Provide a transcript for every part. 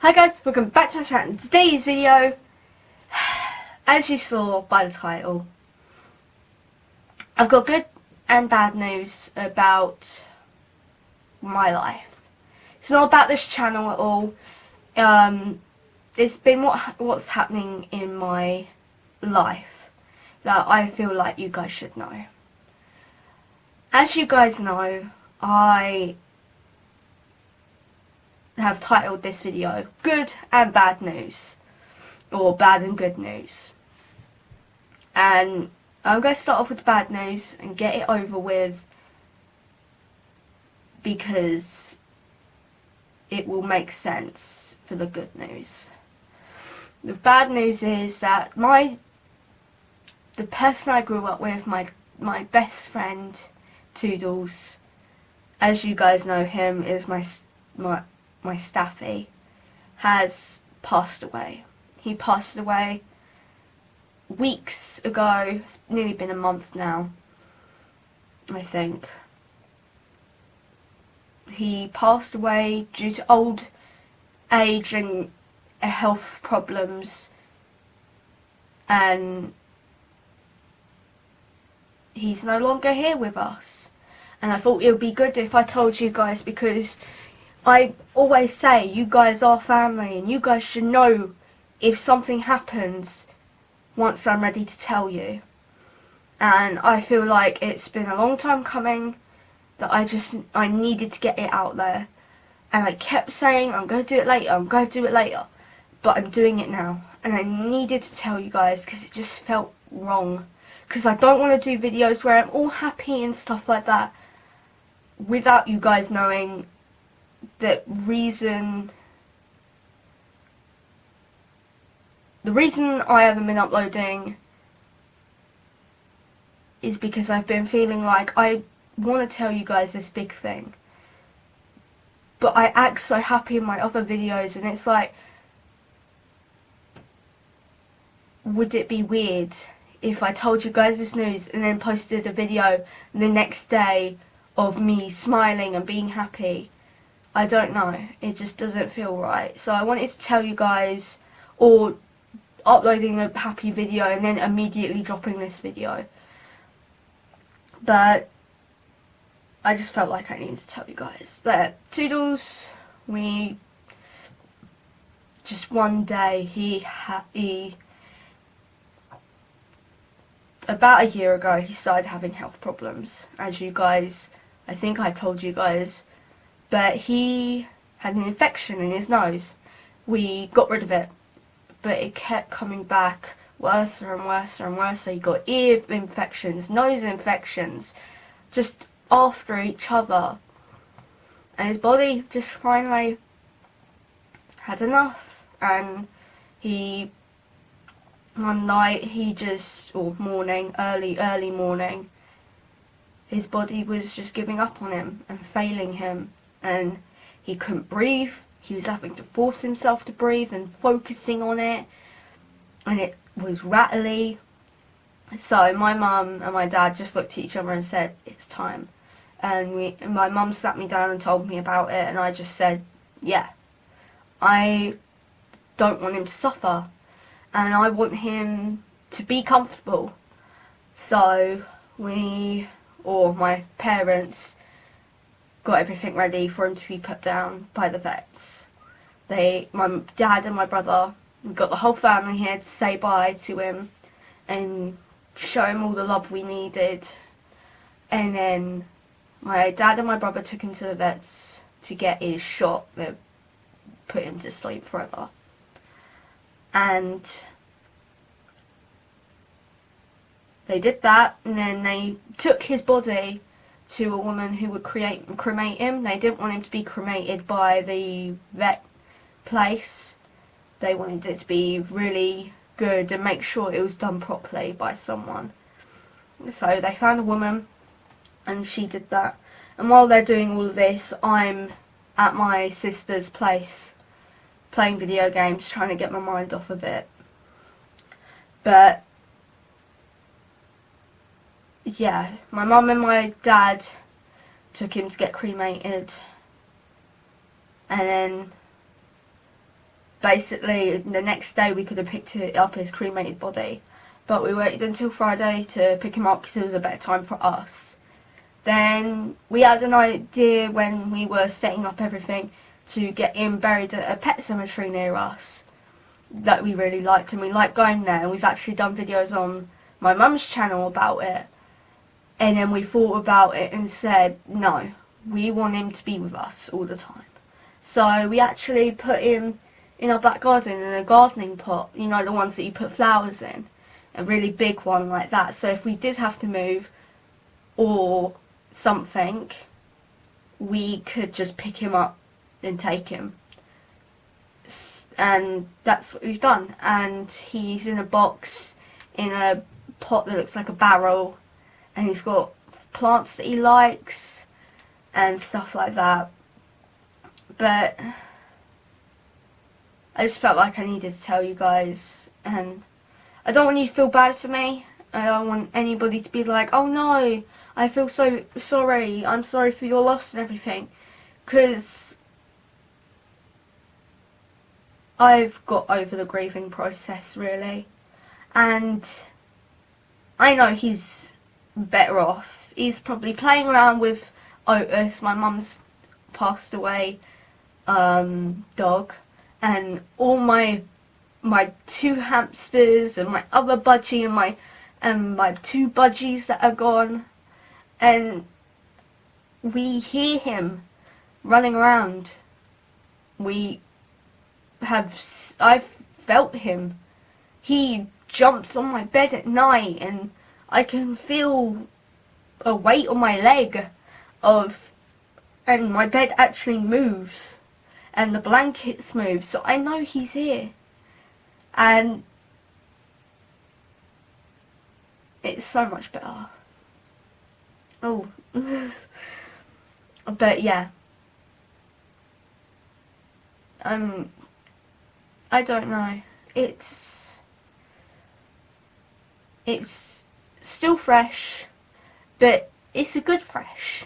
Hi guys, welcome back to my channel. In today's video, as you saw by the title, I've got good and bad news about my life. It's not about this channel at all. It's been what's happening in my life that I feel like you guys should know. As you guys know, I have titled this video Good and Bad News, or Bad and Good News. And I'm going to start off with the bad news and get it over with, because it will make sense for the good news. The bad news is that the person I grew up with, my best friend Toodles, as you guys know him, is my staffy, has passed away. He passed away weeks ago. It's nearly been a month now, I think. He passed away due to old age and health problems, and he's no longer here with us. And I thought it would be good if I told you guys, because I always say you guys are family and you guys should know if something happens once I'm ready to tell you. And I feel like it's been a long time coming, that I needed to get it out there. And I kept saying I'm going to do it later, I'm going to do it later, but I'm doing it now. And I needed to tell you guys because it just felt wrong. Because I don't want to do videos where I'm all happy and stuff like that without you guys knowing the reason I haven't been uploading is because I've been feeling like I want to tell you guys this big thing, but I act so happy in my other videos, and it's like, would it be weird if I told you guys this news and then posted a video the next day of me smiling and being happy? I don't know, it just doesn't feel right. So I wanted to tell you guys, or uploading a happy video and then immediately dropping this video. But I just felt like I needed to tell you guys that Toodles, just one day, he about a year ago, he started having health problems. As you guys, I think I told you guys, but he had an infection in his nose. We got rid of it, but it kept coming back worse and worse and worse. So he got ear infections, nose infections, just after each other. And his body just finally had enough. And one night, or morning, early morning, his body was just giving up on him and failing him. And he couldn't breathe. He was having to force himself to breathe and focusing on it. And it was rattly. So my mum and my dad just looked at each other and said, it's time. And my mum sat me down and told me about it. And I just said, yeah, I don't want him to suffer. And I want him to be comfortable. So my parents, got everything ready for him to be put down by the vets. My dad and my brother, we got the whole family here to say bye to him and show him all the love we needed. And then my dad and my brother took him to the vets to get his shot that put him to sleep forever. And they did that, and then they took his body to a woman who would cremate him. They didn't want him to be cremated by the vet place. They wanted it to be really good and make sure it was done properly by someone. So they found a woman and she did that. And while they're doing all of this, I'm at my sister's place playing video games, trying to get my mind off of it. But yeah, my mum and my dad took him to get cremated, and then basically the next day we could have picked it up, his cremated body, but we waited until Friday to pick him up because it was a better time for us. Then we had an idea when we were setting up everything to get him buried at a pet cemetery near us that we really liked, and we liked going there, and we've actually done videos on my mum's channel about it. And then we thought about it and said, no, we want him to be with us all the time. So we actually put him in our back garden in a gardening pot, you know, the ones that you put flowers in, a really big one like that. So if we did have to move or something, we could just pick him up and take him. And that's what we've done. And he's in a box in a pot that looks like a barrel, and he's got plants that he likes and stuff like that. But I just felt like I needed to tell you guys, and I don't want you to feel bad for me. I don't want anybody to be like, oh no, I feel so sorry, I'm sorry for your loss and everything, because I've got over the grieving process, really. And I know he's better off. He's probably playing around with Otis, my mum's passed away dog, and all my 2 hamsters and my other budgie and my 2 budgies that are gone, and we hear him running around. I've felt him. He jumps on my bed at night, and I can feel a weight on my leg and my bed actually moves, and the blankets move, so I know he's here. And it's so much better. Oh. But yeah. I don't know. It's still fresh, but it's a good fresh.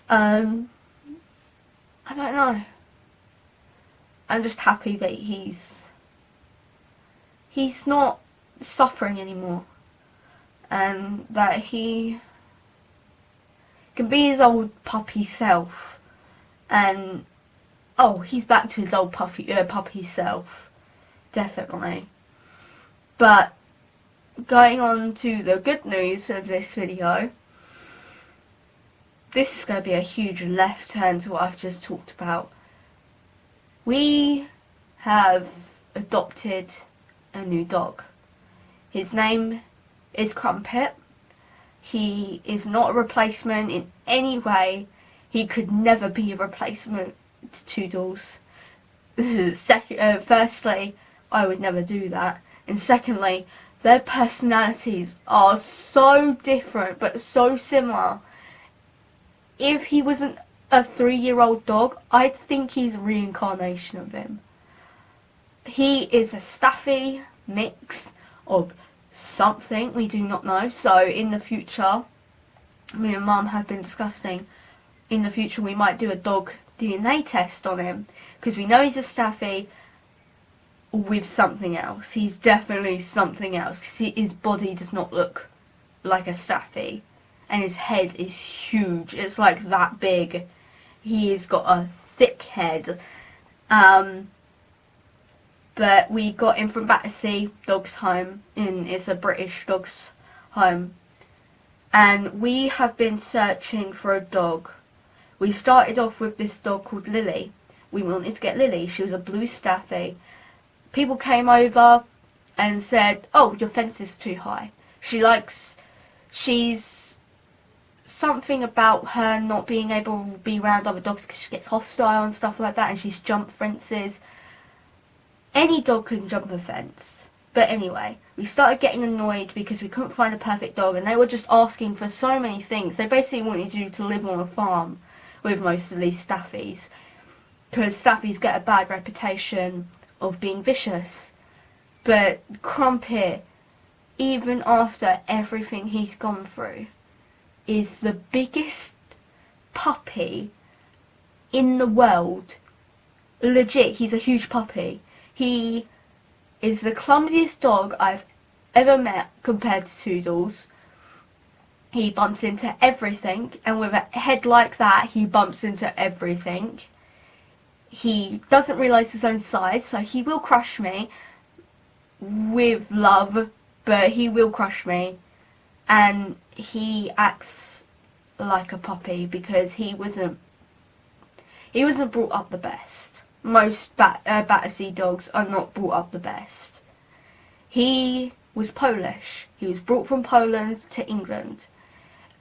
I don't know. I'm just happy that he's not suffering anymore, and that he can be his old puppy self. And oh, he's back to his old puppy self, definitely. But going on to the good news of this video, this is going to be a huge left turn to what I've just talked about. We have adopted a new dog. His name is Crumpet. He is not a replacement in any way. He could never be a replacement to Toodles. Firstly, I would never do that. And secondly, their personalities are so different but so similar. If he wasn't a 3-year-old dog, I'd think he's a reincarnation of him. He is a Staffy mix of something we do not know. So in the future, me and Mum have been discussing, in the future we might do a dog DNA test on him, because we know he's a Staffy with something else. He's definitely something else, because his body does not look like a Staffy, and his head is huge. It's like that big. He's got a thick head. But we got him from Battersea Dogs Home, it's a British dogs home, and we have been searching for a dog. We started off with this dog called Lily. We wanted to get Lily. She was a blue Staffy. People came over and said, oh, your fence is too high. She's something about her not being able to be around other dogs because she gets hostile and stuff like that, and she's jumped fences. Any dog can jump a fence. But anyway, we started getting annoyed because we couldn't find a perfect dog, and they were just asking for so many things. They basically wanted you to live on a farm with most of these Staffies, because Staffies get a bad reputation of being vicious. But Crumpet, even after everything he's gone through, is the biggest puppy in the world. legit, he's a huge puppy. He is the clumsiest dog I've ever met compared to Toodles. He bumps into everything, and with a head like that, he bumps into everything. He doesn't realise his own size, so he will crush me with love, but he will crush me. And he acts like a puppy because he wasn't brought up the best. Most Battersea dogs are not brought up the best. He was Polish. He was brought from Poland to England.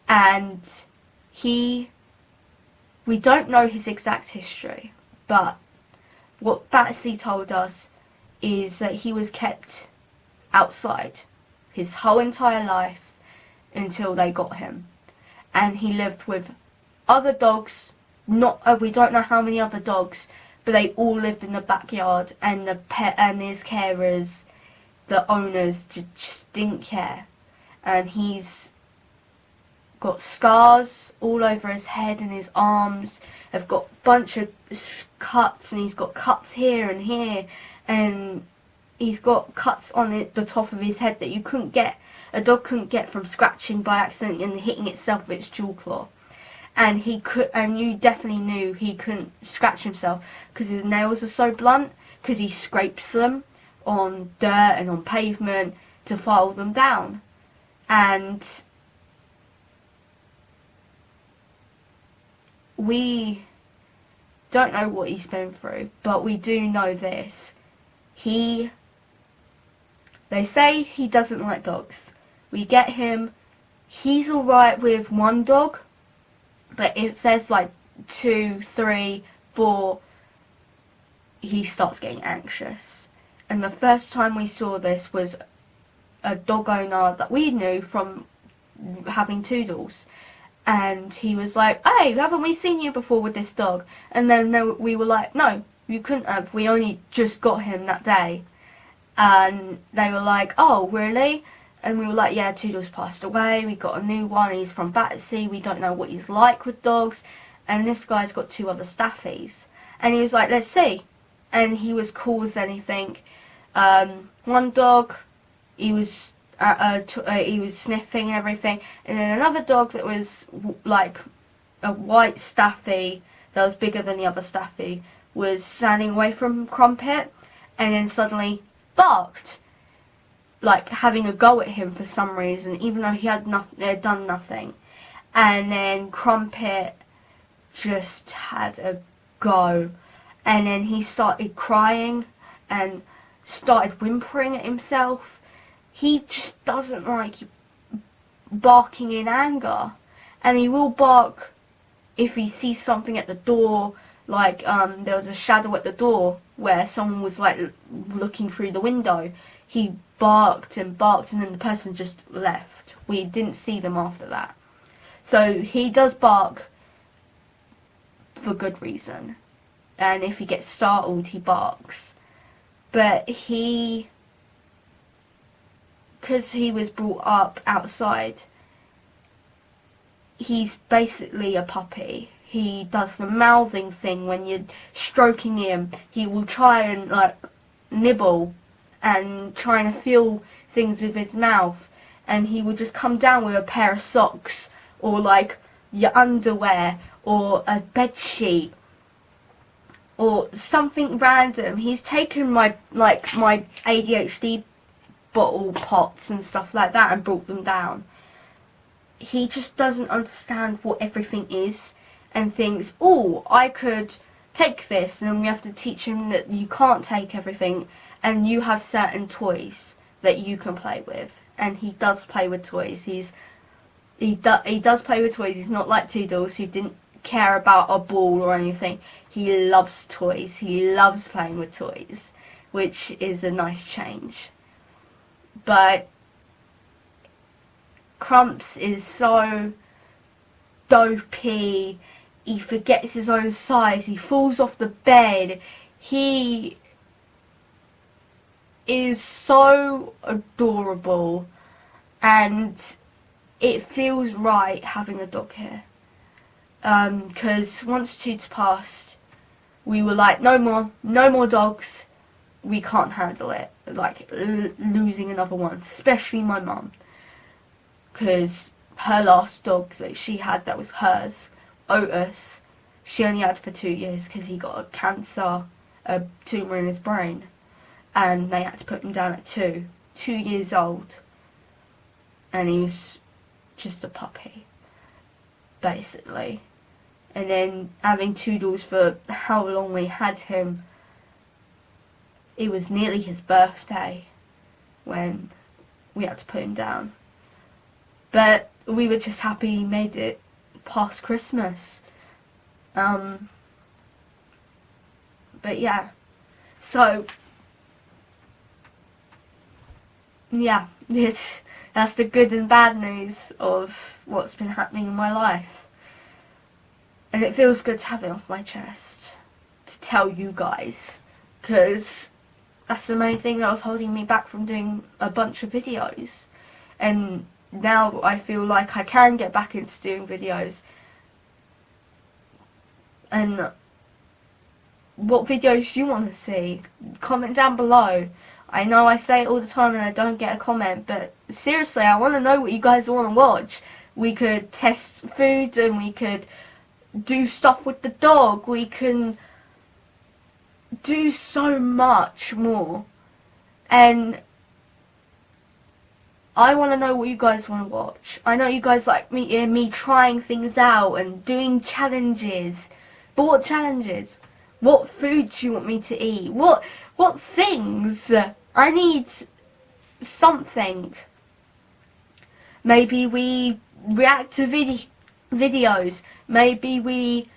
And we don't know his exact history, but what Battersea told us is that he was kept outside his whole entire life until they got him. And he lived with other dogs, we don't know how many other dogs, but they all lived in the backyard, and his carers, the owners, just didn't care. And he's got scars all over his head, and his arms have got a bunch of cuts, and he's got cuts here and here, and he's got cuts on the top of his head that a dog couldn't get from scratching by accident and hitting itself with its jaw claw. And you definitely knew he couldn't scratch himself because his nails are so blunt, because he scrapes them on dirt and on pavement to file them down. And we don't know what he's been through, but we do know this. They say he doesn't like dogs. We get him, he's alright with one dog, but if there's like 2, 3, 4, he starts getting anxious. And the first time we saw this was a dog owner that we knew from having Toodles. And he was like, "Hey, haven't we seen you before with this dog?" And then we were like, "No, you couldn't have. We only just got him that day." And they were like, "Oh, really?" And we were like, "Yeah, Toodles passed away. We got a new one. He's from Battersea. We don't know what he's like with dogs." And this guy's got 2 other staffies. And he was like, "Let's see." And he was cool as anything. One dog, he was sniffing and everything, and then another dog that was like a white staffy that was bigger than the other staffy was standing away from Crumpet, and then suddenly barked, like having a go at him for some reason, even though he had done nothing. And then Crumpet just had a go, and then he started crying and started whimpering at himself. He just doesn't like barking in anger, and he will bark if he sees something at the door, like there was a shadow at the door where someone was like looking through the window. He barked and barked, and then the person just left. We didn't see them after that. So he does bark for good reason, and if he gets startled, he barks. But because he was brought up outside, he's basically a puppy. He does the mouthing thing when you're stroking him. He will try and like nibble and trying to feel things with his mouth, and he will just come down with a pair of socks or like your underwear or a bed sheet or something random. He's taken my ADHD bottle pots and stuff like that and brought them down. He just doesn't understand what everything is and thinks, "Oh, I could take this," and then we have to teach him that you can't take everything and you have certain toys that you can play with. And he does play with toys. He does play with toys. He's not like Toodles, who didn't care about a ball or anything. He loves toys. He loves playing with toys, which is a nice change. But Crumps is so dopey. He forgets his own size. He falls off the bed. He is so adorable, and it feels right having a dog here. Because once Toots passed, we were like, no more dogs. We can't handle it, like losing another one, especially my mum, because her last dog that she had that was hers, Otis, she only had for 2 years because he got a cancer, a tumour in his brain, and they had to put him down at 2 years old, and he was just a puppy, basically. And then having Toodles for how long we had him, it was nearly his birthday when we had to put him down. But we were just happy he made it past Christmas. But yeah, so yeah, that's the good and bad news of what's been happening in my life. And it feels good to have it off my chest to tell you guys, because that's the main thing that was holding me back from doing a bunch of videos. And now I feel like I can get back into doing videos. And what videos do you want to see? Comment down below. I know I say it all the time and I don't get a comment, but seriously, I want to know what you guys want to watch. We could test foods, and we could do stuff with the dog. We can do so much more. And I want to know what you guys want to watch. I know you guys like me trying things out and doing challenges. But what challenges? What food do you want me to eat? What things? I need something. Maybe we react to videos. Maybe we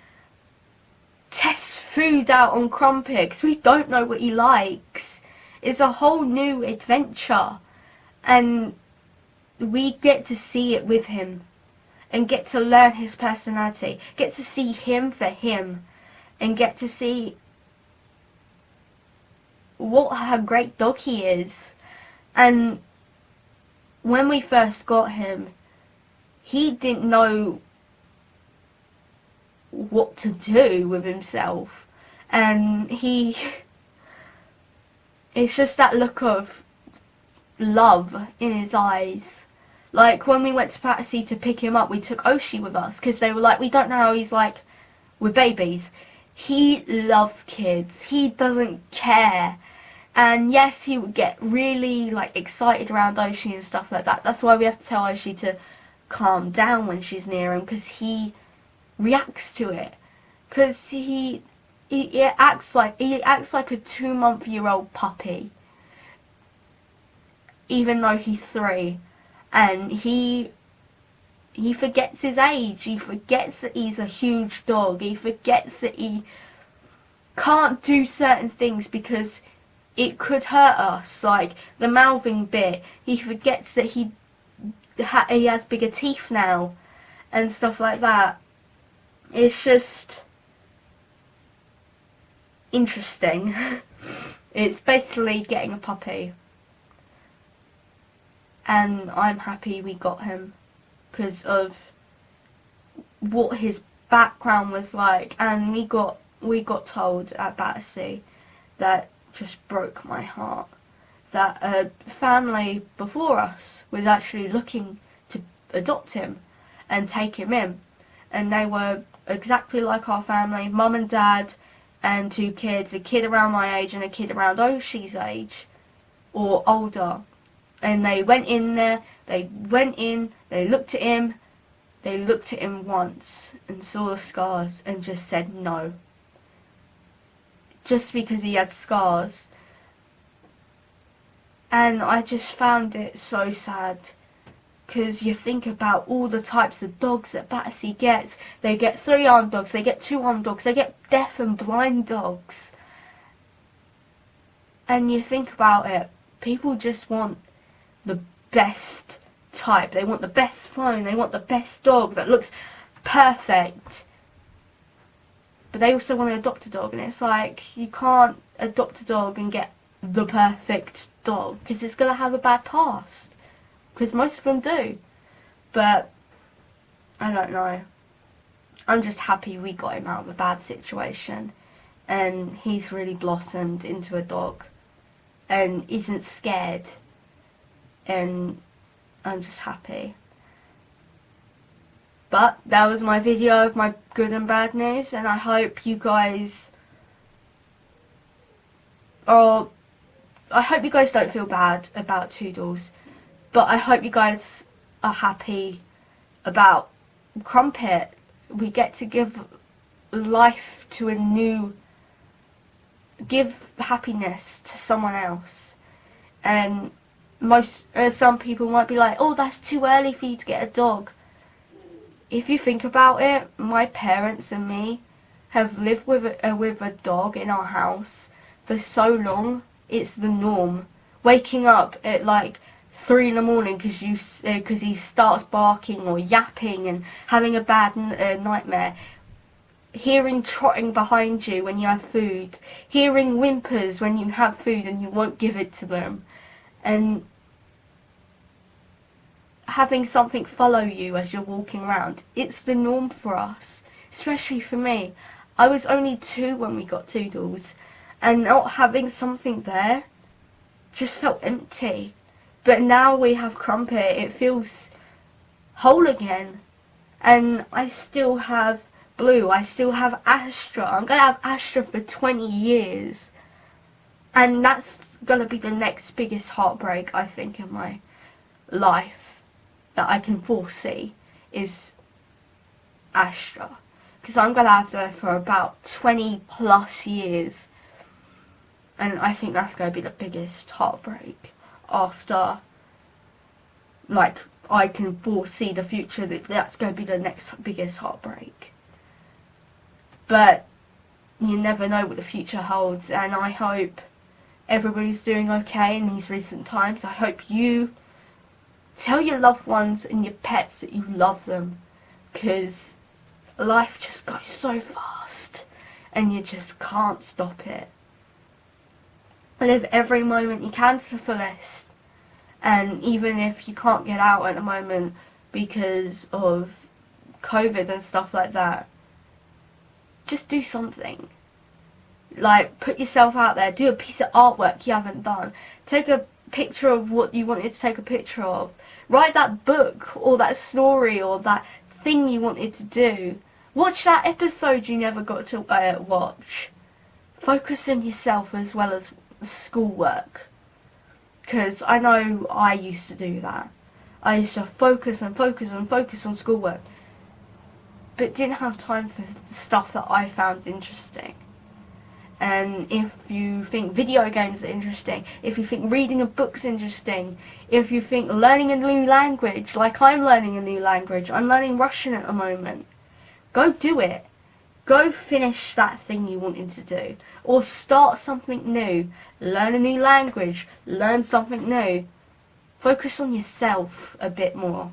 test food out on Crumpet, because we don't know what he likes. It's a whole new adventure. And we get to see it with him. And get to learn his personality. Get to see him for him. And get to see what a great dog he is. And when we first got him, he didn't know what to do with himself. And it's just that look of love in his eyes. Like when we went to Battersea to pick him up, we took Oshi with us because they were like, we don't know how he's like with babies. He loves kids. He doesn't care. And yes, he would get really like excited around Oshi and stuff like that. That's why we have to tell Oshi to calm down when she's near him, because he reacts to it. Because he acts like a 2-month-old puppy, even though he's 3, and he forgets his age. He forgets that he's a huge dog. He forgets that he can't do certain things because it could hurt us, like the mouthing bit. He forgets that he has bigger teeth now and stuff like that. It's just interesting. It's basically getting a puppy, and I'm happy we got him because of what his background was like. And we got told at Battersea that just broke my heart, that a family before us was actually looking to adopt him and take him in, and they were exactly like our family, mum and dad and 2 kids, a kid around my age and a kid around Oshi's age or older. And they went in there, they looked at him once and saw the scars and just said no. Just because he had scars. And I just found it so sad, because you think about all the types of dogs that Battersea gets. They get 3-armed dogs, they get 2-armed dogs, they get deaf and blind dogs. And you think about it, people just want the best type. They want the best phone, they want the best dog that looks perfect. But they also want to adopt a dog, and it's like, you can't adopt a dog and get the perfect dog, because it's going to have a bad past. Because most of them do. But I don't know. I'm just happy we got him out of a bad situation. and he's really blossomed into a dog and isn't scared, and I'm just happy. But that was my video of my good and bad news, and I hope you guys don't feel bad about Toodles, but I hope you guys are happy about Crumpet. We get to give life to give happiness to someone else. And some people might be like, oh, that's too early for you to get a dog. If you think about it, my parents and me have lived with a dog in our house for so long. It's the norm. Waking up at like 3 in the morning because he starts barking or yapping and having a bad nightmare. Hearing trotting behind you when you have food. Hearing whimpers when you have food and you won't give it to them. And having something follow you as you're walking around. It's the norm for us. Especially for me. I was only 2 when we got Toodles. And not having something there just felt empty. But now we have Crumpet, it feels whole again. And I still have Blue, I still have Astra. I'm going to have Astra for 20 years. And that's going to be the next biggest heartbreak, I think, in my life that I can foresee is Astra. Because I'm going to have her for about 20 plus years. And I think that's going to be the biggest heartbreak after, like, I can foresee the future that's going to be the next biggest heartbreak. But you never know what the future holds, and I hope everybody's doing okay in these recent times. I hope you tell your loved ones and your pets that you love them, because life just goes so fast and you just can't stop it. Live every moment you can to the fullest, and even if you can't get out at the moment because of COVID and stuff like that, just do something. Like, put yourself out there, do a piece of artwork you haven't done, take a picture of what you wanted to take a picture of, write that book or that story or that thing you wanted to do, watch that episode you never got to watch. Focus on yourself as well as schoolwork, because I know I used to do that. I used to focus on schoolwork, but didn't have time for the stuff that I found interesting. And if you think video games are interesting, if you think reading a book's interesting, if you think learning a new language, like I'm learning a new language, I'm learning Russian at the moment, go do it. Go finish that thing you wanted to do. Or start something new. Learn a new language. Learn something new. Focus on yourself a bit more.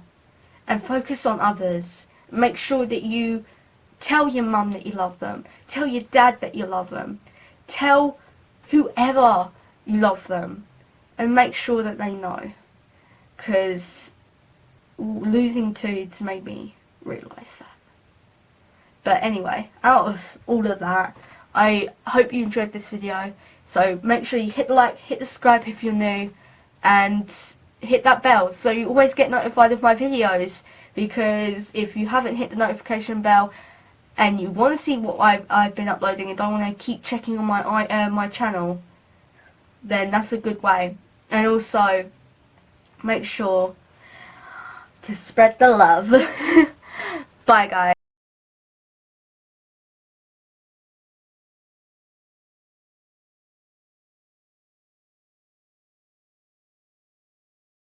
And focus on others. Make sure that you tell your mum that you love them. Tell your dad that you love them. Tell whoever you love them. And make sure that they know. Because losing Toods made me realise that. But anyway, out of all of that, I hope you enjoyed this video. So make sure you hit the like, hit the subscribe if you're new, and hit that bell so you always get notified of my videos. Because if you haven't hit the notification bell and you want to see what I've been uploading and don't want to keep checking on my channel, then that's a good way. And also, make sure to spread the love. Bye guys.